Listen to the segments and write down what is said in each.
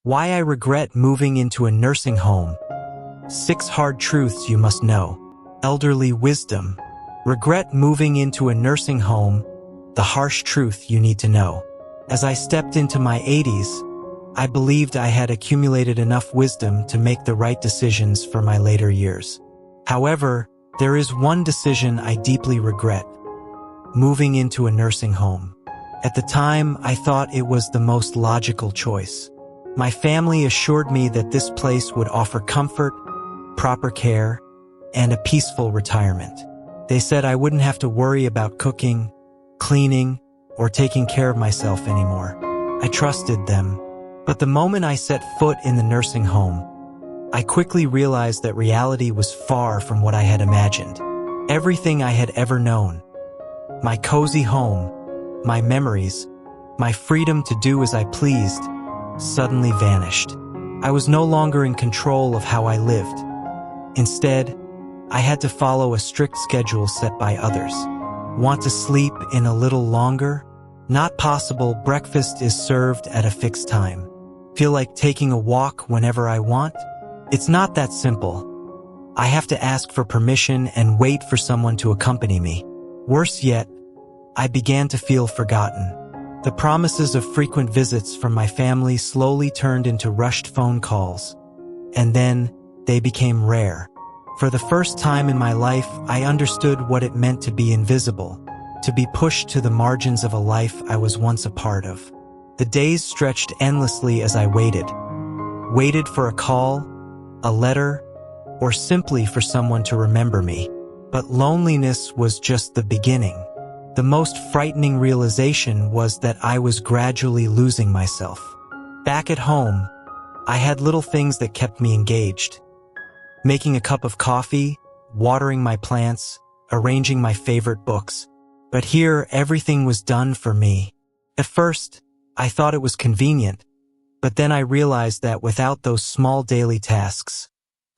Why I regret moving into a nursing home. 6 hard truths you must know. Elderly wisdom. Regret moving into a nursing home. The harsh truth you need to know. As I stepped into my 80s, I believed I had accumulated enough wisdom to make the right decisions for my later years. However, there is one decision I deeply regret. Moving into a nursing home. At the time, I thought it was the most logical choice. My family assured me that this place would offer comfort, proper care, and a peaceful retirement. They said I wouldn't have to worry about cooking, cleaning, or taking care of myself anymore. I trusted them. But the moment I set foot in the nursing home, I quickly realized that reality was far from what I had imagined. Everything I had ever known, my cozy home, my memories, my freedom to do as I pleased, suddenly vanished. I was no longer in control of how I lived. Instead, I had to follow a strict schedule set by others. Want to sleep in a little longer? Not possible. Breakfast is served at a fixed time. Feel like taking a walk whenever I want? It's not that simple. I have to ask for permission and wait for someone to accompany me. Worse yet, I began to feel forgotten. The promises of frequent visits from my family slowly turned into rushed phone calls, and then they became rare. For the first time in my life, I understood what it meant to be invisible, to be pushed to the margins of a life I was once a part of. The days stretched endlessly as I waited. Waited for a call, a letter, or simply for someone to remember me. But loneliness was just the beginning. The most frightening realization was that I was gradually losing myself. Back at home, I had little things that kept me engaged. Making a cup of coffee, watering my plants, arranging my favorite books. But here, everything was done for me. At first, I thought it was convenient, but then I realized that without those small daily tasks,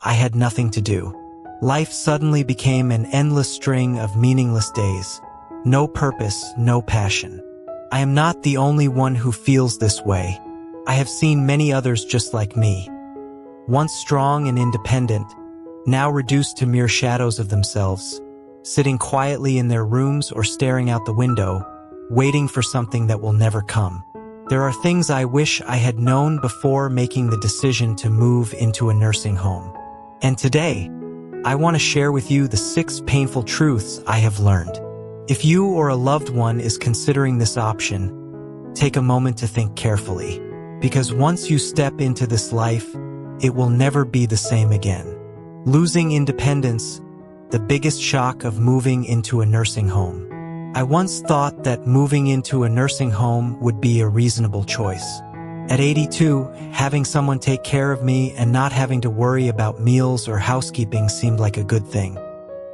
I had nothing to do. Life suddenly became an endless string of meaningless days. No purpose, no passion. I am not the only one who feels this way. I have seen many others just like me. Once strong and independent, now reduced to mere shadows of themselves, sitting quietly in their rooms or staring out the window, waiting for something that will never come. There are things I wish I had known before making the decision to move into a nursing home. And today, I want to share with you the 6 painful truths I have learned. If you or a loved one is considering this option, take a moment to think carefully, because once you step into this life, it will never be the same again. Losing independence, the biggest shock of moving into a nursing home. I once thought that moving into a nursing home would be a reasonable choice. At 82, having someone take care of me and not having to worry about meals or housekeeping seemed like a good thing.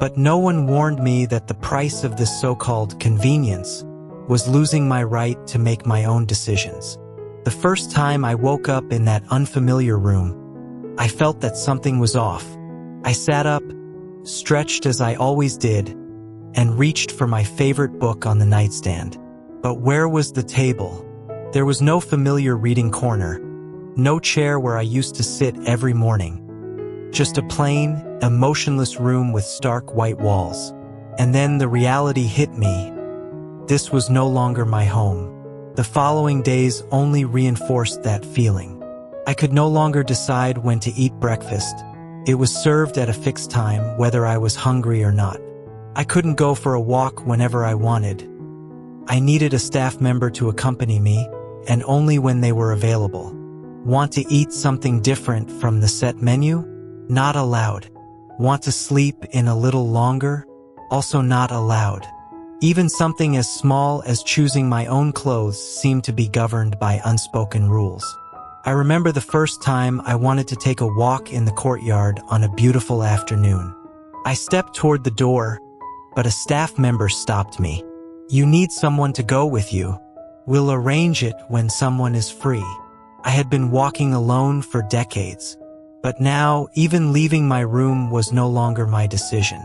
But no one warned me that the price of this so-called convenience was losing my right to make my own decisions. The first time I woke up in that unfamiliar room, I felt that something was off. I sat up, stretched as I always did, and reached for my favorite book on the nightstand. But where was the table? There was no familiar reading corner, no chair where I used to sit every morning. Just a plain, emotionless room with stark white walls. And then the reality hit me. This was no longer my home. The following days only reinforced that feeling. I could no longer decide when to eat breakfast. It was served at a fixed time, whether I was hungry or not. I couldn't go for a walk whenever I wanted. I needed a staff member to accompany me, and only when they were available. Want to eat something different from the set menu? Not allowed. Want to sleep in a little longer? Also not allowed. Even something as small as choosing my own clothes seemed to be governed by unspoken rules. I remember the first time I wanted to take a walk in the courtyard on a beautiful afternoon. I stepped toward the door, but a staff member stopped me. You need someone to go with you. We'll arrange it when someone is free. I had been walking alone for decades. But now, even leaving my room was no longer my decision.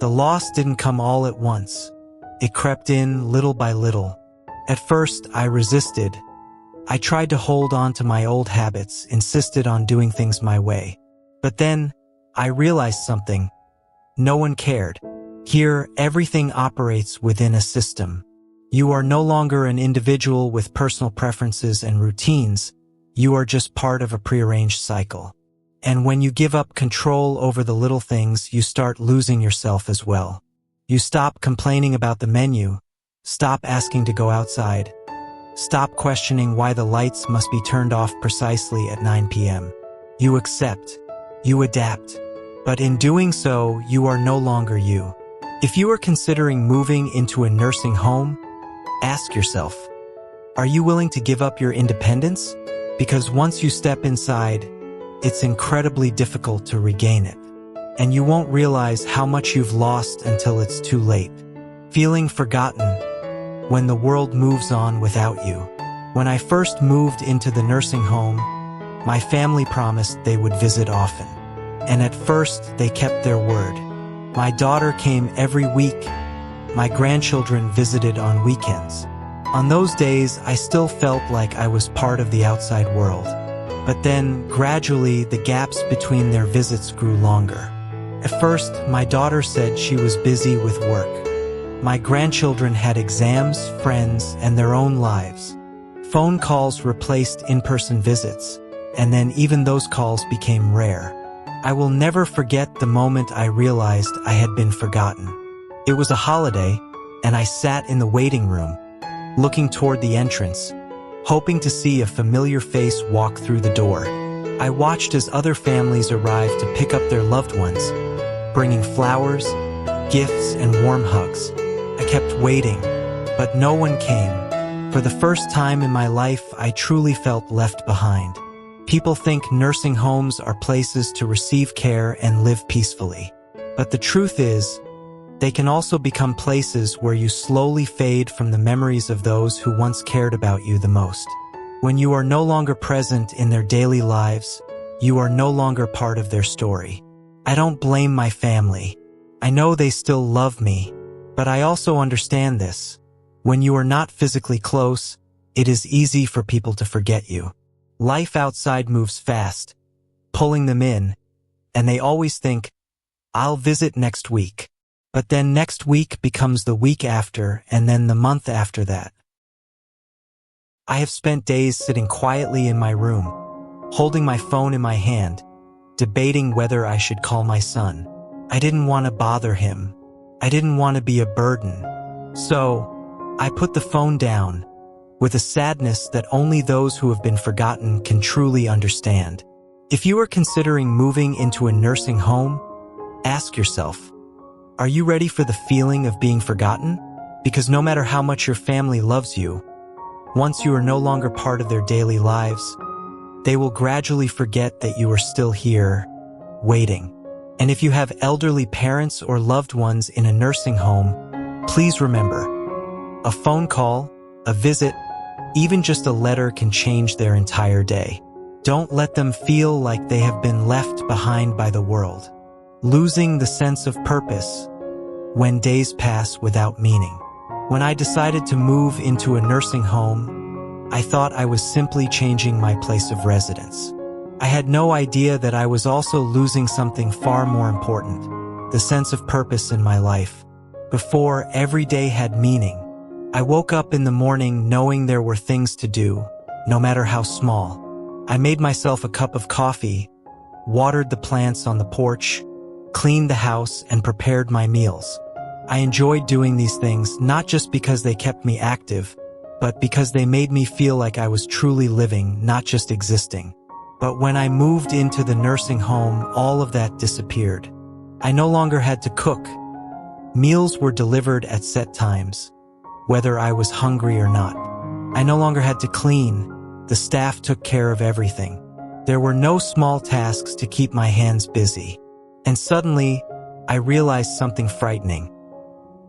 The loss didn't come all at once. It crept in little by little. At first, I resisted. I tried to hold on to my old habits, insisted on doing things my way. But then, I realized something. No one cared. Here, everything operates within a system. You are no longer an individual with personal preferences and routines. You are just part of a prearranged cycle. And when you give up control over the little things, you start losing yourself as well. You stop complaining about the menu, stop asking to go outside, stop questioning why the lights must be turned off precisely at 9 p.m. You accept, you adapt, but in doing so, you are no longer you. If you are considering moving into a nursing home, ask yourself, are you willing to give up your independence? Because once you step inside, it's incredibly difficult to regain it. And you won't realize how much you've lost until it's too late. Feeling forgotten when the world moves on without you. When I first moved into the nursing home, my family promised they would visit often. And at first, they kept their word. My daughter came every week. My grandchildren visited on weekends. On those days, I still felt like I was part of the outside world. But then, gradually, the gaps between their visits grew longer. At first, my daughter said she was busy with work. My grandchildren had exams, friends, and their own lives. Phone calls replaced in-person visits, and then even those calls became rare. I will never forget the moment I realized I had been forgotten. It was a holiday, and I sat in the waiting room, looking toward the entrance, hoping to see a familiar face walk through the door. I watched as other families arrived to pick up their loved ones, bringing flowers, gifts, and warm hugs. I kept waiting, but no one came. For the first time in my life, I truly felt left behind. People think nursing homes are places to receive care and live peacefully. But the truth is, they can also become places where you slowly fade from the memories of those who once cared about you the most. When you are no longer present in their daily lives, you are no longer part of their story. I don't blame my family. I know they still love me, but I also understand this. When you are not physically close, it is easy for people to forget you. Life outside moves fast, pulling them in, and they always think, I'll visit next week. But then next week becomes the week after, and then the month after that. I have spent days sitting quietly in my room, holding my phone in my hand, debating whether I should call my son. I didn't want to bother him. I didn't want to be a burden. So, I put the phone down, with a sadness that only those who have been forgotten can truly understand. If you are considering moving into a nursing home, ask yourself, are you ready for the feeling of being forgotten? Because no matter how much your family loves you, once you are no longer part of their daily lives, they will gradually forget that you are still here, waiting. And if you have elderly parents or loved ones in a nursing home, please remember, a phone call, a visit, even just a letter can change their entire day. Don't let them feel like they have been left behind by the world, losing the sense of purpose when days pass without meaning. When I decided to move into a nursing home, I thought I was simply changing my place of residence. I had no idea that I was also losing something far more important, the sense of purpose in my life. Before, every day had meaning. I woke up in the morning knowing there were things to do, no matter how small. I made myself a cup of coffee, watered the plants on the porch, cleaned the house, and prepared my meals. I enjoyed doing these things not just because they kept me active, but because they made me feel like I was truly living, not just existing. But when I moved into the nursing home, all of that disappeared. I no longer had to cook. Meals were delivered at set times, whether I was hungry or not. I no longer had to clean. The staff took care of everything. There were no small tasks to keep my hands busy. And suddenly, I realized something frightening.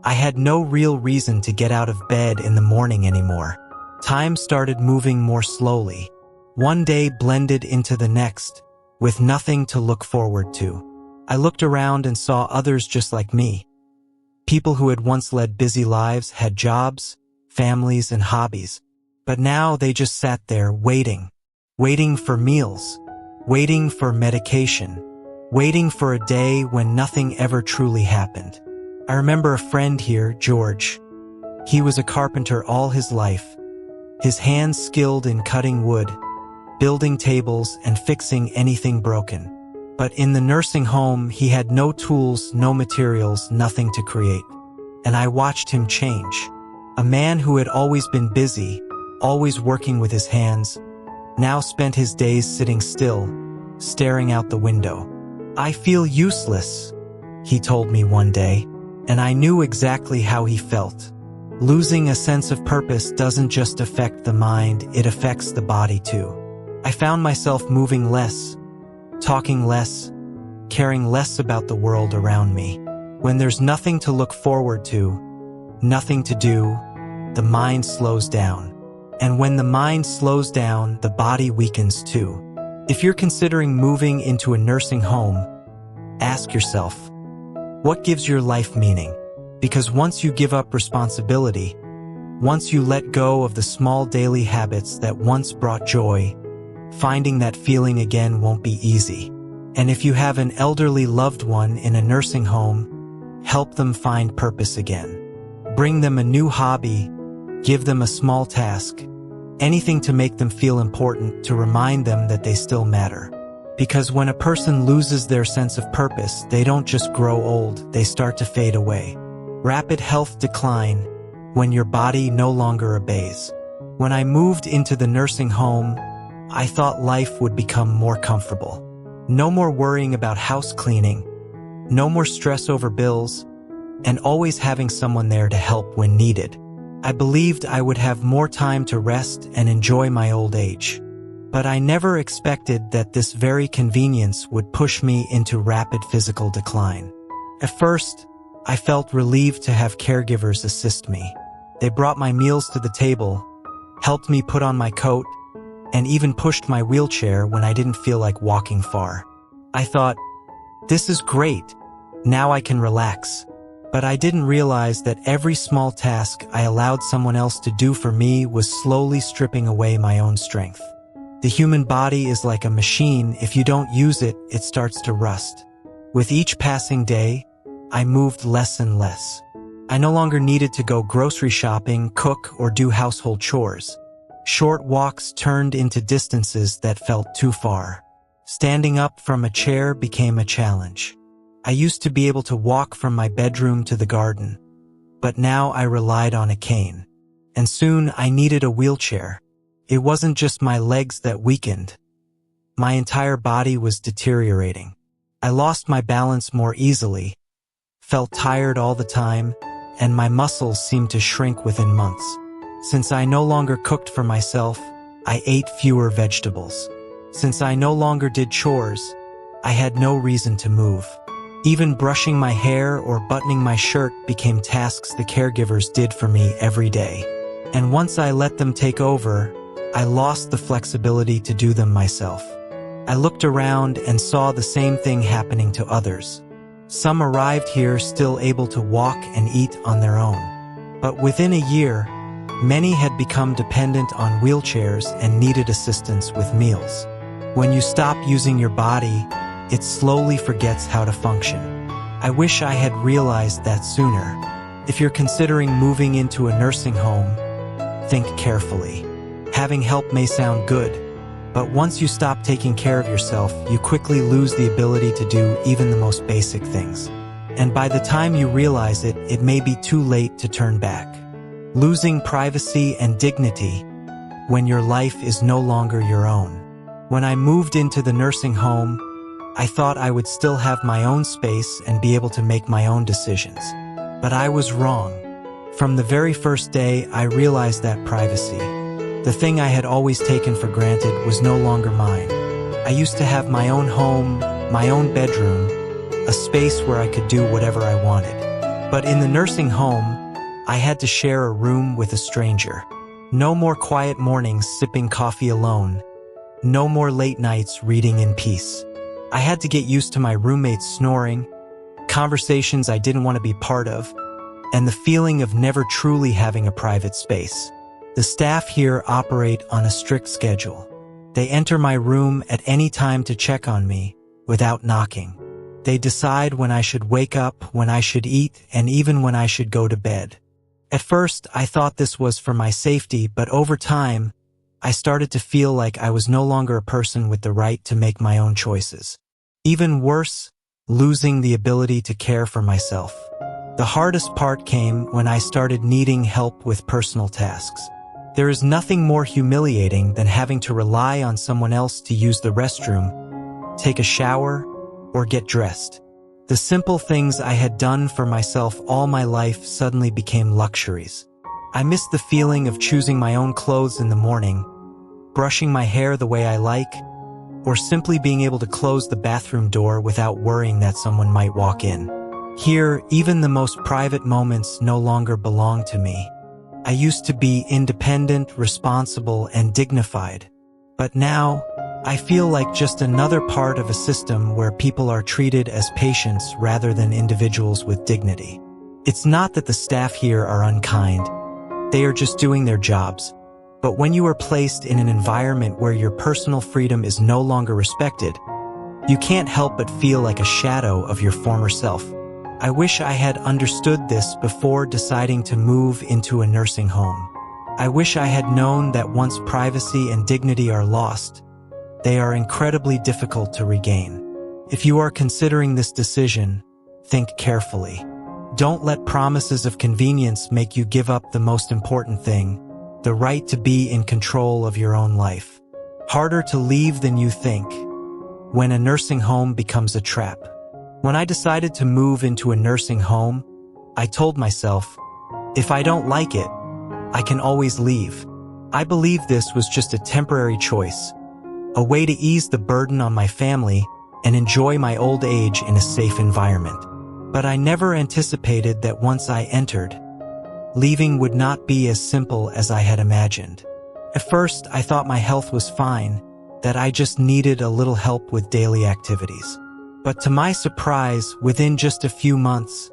I had no real reason to get out of bed in the morning anymore. Time started moving more slowly. One day blended into the next, with nothing to look forward to. I looked around and saw others just like me. People who had once led busy lives had jobs, families, and hobbies. But now they just sat there waiting for meals, waiting for medication, waiting for a day when nothing ever truly happened. I remember a friend here, George. He was a carpenter all his life, his hands skilled in cutting wood, building tables, and fixing anything broken. But in the nursing home, he had no tools, no materials, nothing to create. And I watched him change. A man who had always been busy, always working with his hands, now spent his days sitting still, staring out the window. "I feel useless," he told me one day, and I knew exactly how he felt. Losing a sense of purpose doesn't just affect the mind, it affects the body too. I found myself moving less, talking less, caring less about the world around me. When there's nothing to look forward to, nothing to do, the mind slows down. And when the mind slows down, the body weakens too. If you're considering moving into a nursing home, ask yourself, what gives your life meaning? Because once you give up responsibility, once you let go of the small daily habits that once brought joy, finding that feeling again won't be easy. And if you have an elderly loved one in a nursing home, help them find purpose again. Bring them a new hobby, give them a small task, anything to make them feel important, to remind them that they still matter. Because when a person loses their sense of purpose, they don't just grow old, they start to fade away. Rapid health decline, when your body no longer obeys. When I moved into the nursing home, I thought life would become more comfortable. No more worrying about house cleaning, no more stress over bills, and always having someone there to help when needed. I believed I would have more time to rest and enjoy my old age. But I never expected that this very convenience would push me into rapid physical decline. At first, I felt relieved to have caregivers assist me. They brought my meals to the table, helped me put on my coat, and even pushed my wheelchair when I didn't feel like walking far. I thought, this is great, now I can relax. But I didn't realize that every small task I allowed someone else to do for me was slowly stripping away my own strength. The human body is like a machine. If you don't use it, it starts to rust. With each passing day, I moved less and less. I no longer needed to go grocery shopping, cook, or do household chores. Short walks turned into distances that felt too far. Standing up from a chair became a challenge. I used to be able to walk from my bedroom to the garden, but now I relied on a cane. And soon I needed a wheelchair. It wasn't just my legs that weakened. My entire body was deteriorating. I lost my balance more easily, felt tired all the time, and my muscles seemed to shrink within months. Since I no longer cooked for myself, I ate fewer vegetables. Since I no longer did chores, I had no reason to move. Even brushing my hair or buttoning my shirt became tasks the caregivers did for me every day. And once I let them take over, I lost the flexibility to do them myself. I looked around and saw the same thing happening to others. Some arrived here still able to walk and eat on their own. But within a year, many had become dependent on wheelchairs and needed assistance with meals. When you stop using your body, it slowly forgets how to function. I wish I had realized that sooner. If you're considering moving into a nursing home, think carefully. Having help may sound good, but once you stop taking care of yourself, you quickly lose the ability to do even the most basic things. And by the time you realize it, it may be too late to turn back. Losing privacy and dignity when your life is no longer your own. When I moved into the nursing home, I thought I would still have my own space and be able to make my own decisions. But I was wrong. From the very first day, I realized that privacy, the thing I had always taken for granted, was no longer mine. I used to have my own home, my own bedroom, a space where I could do whatever I wanted. But in the nursing home, I had to share a room with a stranger. No more quiet mornings sipping coffee alone. No more late nights reading in peace. I had to get used to my roommates snoring, conversations I didn't want to be part of, and the feeling of never truly having a private space. The staff here operate on a strict schedule. They enter my room at any time to check on me, without knocking. They decide when I should wake up, when I should eat, and even when I should go to bed. At first, I thought this was for my safety, but over time, I started to feel like I was no longer a person with the right to make my own choices. Even worse, losing the ability to care for myself. The hardest part came when I started needing help with personal tasks. There is nothing more humiliating than having to rely on someone else to use the restroom, take a shower, or get dressed. The simple things I had done for myself all my life suddenly became luxuries. I missed the feeling of choosing my own clothes in the morning, brushing my hair the way I like, or simply being able to close the bathroom door without worrying that someone might walk in. Here, even the most private moments no longer belong to me. I used to be independent, responsible, and dignified. But now, I feel like just another part of a system where people are treated as patients rather than individuals with dignity. It's not that the staff here are unkind. They are just doing their jobs. But when you are placed in an environment where your personal freedom is no longer respected, you can't help but feel like a shadow of your former self. I wish I had understood this before deciding to move into a nursing home. I wish I had known that once privacy and dignity are lost, they are incredibly difficult to regain. If you are considering this decision, think carefully. Don't let promises of convenience make you give up the most important thing, the right to be in control of your own life. Harder to leave than you think, when a nursing home becomes a trap. When I decided to move into a nursing home, I told myself, if I don't like it, I can always leave. I believed this was just a temporary choice, a way to ease the burden on my family and enjoy my old age in a safe environment. But I never anticipated that once I entered, leaving would not be as simple as I had imagined. At first, I thought my health was fine, that I just needed a little help with daily activities. But to my surprise, within just a few months,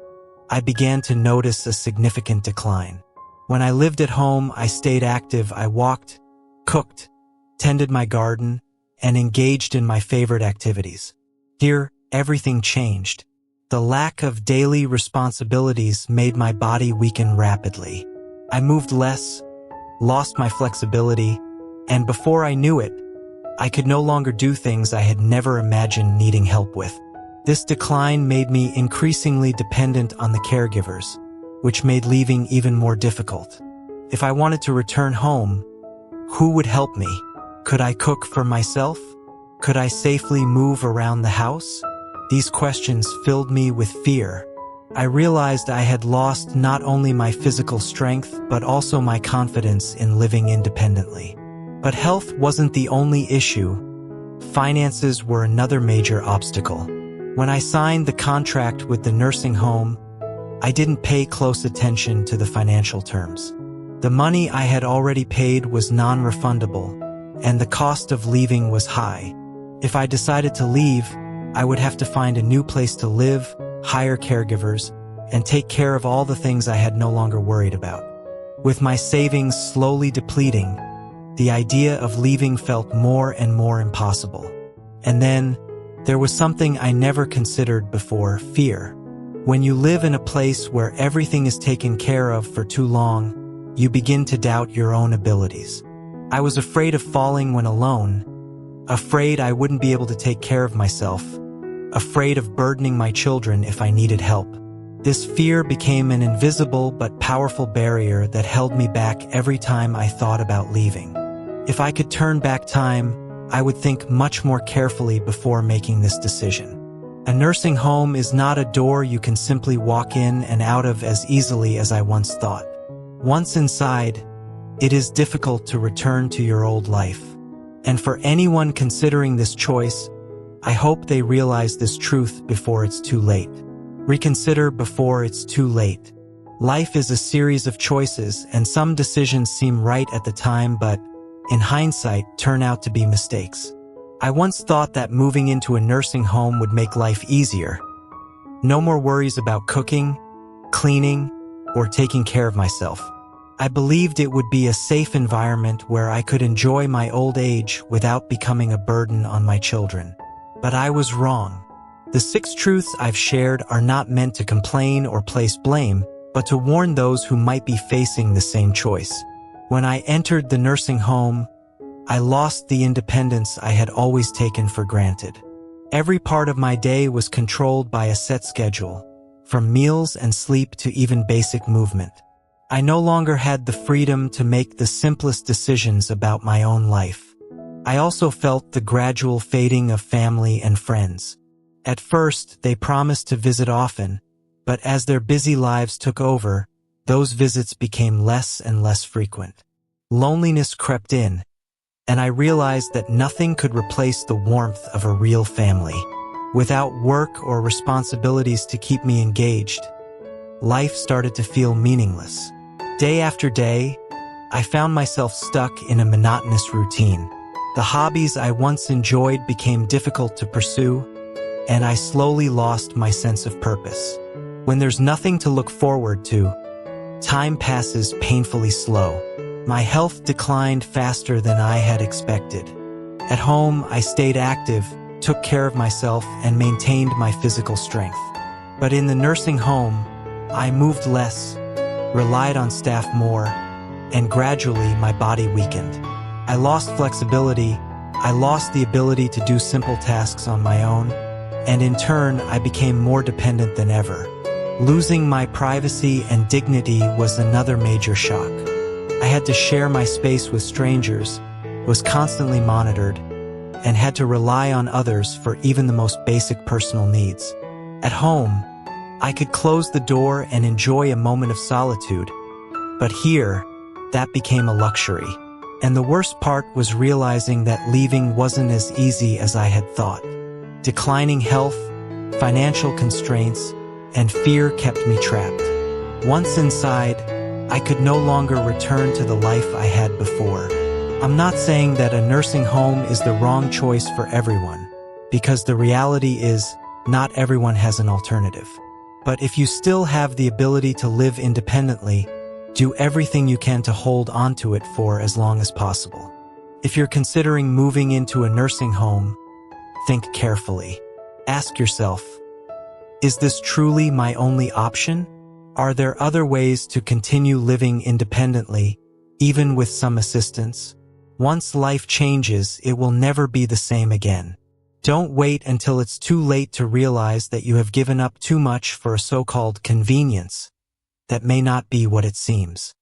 I began to notice a significant decline. When I lived at home, I stayed active. I walked, cooked, tended my garden, and engaged in my favorite activities. Here, everything changed. The lack of daily responsibilities made my body weaken rapidly. I moved less, lost my flexibility, and before I knew it, I could no longer do things I had never imagined needing help with. This decline made me increasingly dependent on the caregivers, which made leaving even more difficult. If I wanted to return home, who would help me? Could I cook for myself? Could I safely move around the house? These questions filled me with fear. I realized I had lost not only my physical strength, but also my confidence in living independently. But health wasn't the only issue. Finances were another major obstacle. When I signed the contract with the nursing home, I didn't pay close attention to the financial terms. The money I had already paid was non-refundable, and the cost of leaving was high. If I decided to leave, I would have to find a new place to live, hire caregivers, and take care of all the things I had no longer worried about. With my savings slowly depleting, the idea of leaving felt more and more impossible. And then, there was something I never considered before: fear. When you live in a place where everything is taken care of for too long, you begin to doubt your own abilities. I was afraid of falling when alone, afraid I wouldn't be able to take care of myself, afraid of burdening my children if I needed help. This fear became an invisible but powerful barrier that held me back every time I thought about leaving. If I could turn back time, I would think much more carefully before making this decision. A nursing home is not a door you can simply walk in and out of as easily as I once thought. Once inside, it is difficult to return to your old life. And for anyone considering this choice, I hope they realize this truth before it's too late. Reconsider before it's too late. Life is a series of choices, and some decisions seem right at the time, but in hindsight, turn out to be mistakes. I once thought that moving into a nursing home would make life easier. No more worries about cooking, cleaning, or taking care of myself. I believed it would be a safe environment where I could enjoy my old age without becoming a burden on my children. But I was wrong. The 6 truths I've shared are not meant to complain or place blame, but to warn those who might be facing the same choice. When I entered the nursing home, I lost the independence I had always taken for granted. Every part of my day was controlled by a set schedule, from meals and sleep to even basic movement. I no longer had the freedom to make the simplest decisions about my own life. I also felt the gradual fading of family and friends. At first, they promised to visit often, but as their busy lives took over, those visits became less and less frequent. Loneliness crept in, and I realized that nothing could replace the warmth of a real family. Without work or responsibilities to keep me engaged, life started to feel meaningless. Day after day, I found myself stuck in a monotonous routine. The hobbies I once enjoyed became difficult to pursue, and I slowly lost my sense of purpose. When there's nothing to look forward to, time passes painfully slow. My health declined faster than I had expected. At home, I stayed active, took care of myself, and maintained my physical strength. But in the nursing home, I moved less, relied on staff more, and gradually my body weakened. I lost flexibility, I lost the ability to do simple tasks on my own, and in turn, I became more dependent than ever. Losing my privacy and dignity was another major shock. I had to share my space with strangers, was constantly monitored, and had to rely on others for even the most basic personal needs. At home, I could close the door and enjoy a moment of solitude, but here, that became a luxury. And the worst part was realizing that leaving wasn't as easy as I had thought. Declining health, financial constraints, and fear kept me trapped. Once inside, I could no longer return to the life I had before. I'm not saying that a nursing home is the wrong choice for everyone, because the reality is, not everyone has an alternative. But if you still have the ability to live independently, do everything you can to hold onto it for as long as possible. If you're considering moving into a nursing home, think carefully. Ask yourself, is this truly my only option? Are there other ways to continue living independently, even with some assistance? Once life changes, it will never be the same again. Don't wait until it's too late to realize that you have given up too much for a so-called convenience that may not be what it seems.